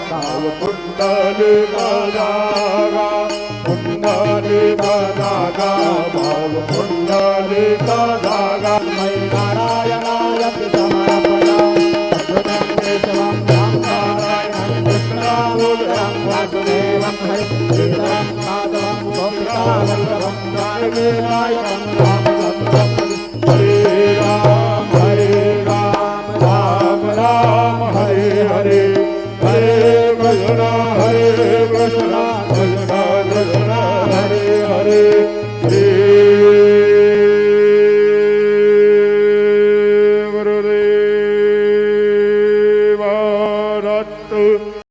भाव पुंडलिका जागा पुंडलिका जागा भाव पुंडलिका जागा मयि नारायणाय समर्पया अच्युतं केशवं रामनारायणं कृष्णं वासुदेवं हरिं माधवं गोपिकावल्लभं जानकीनायकं रामचन्द्रं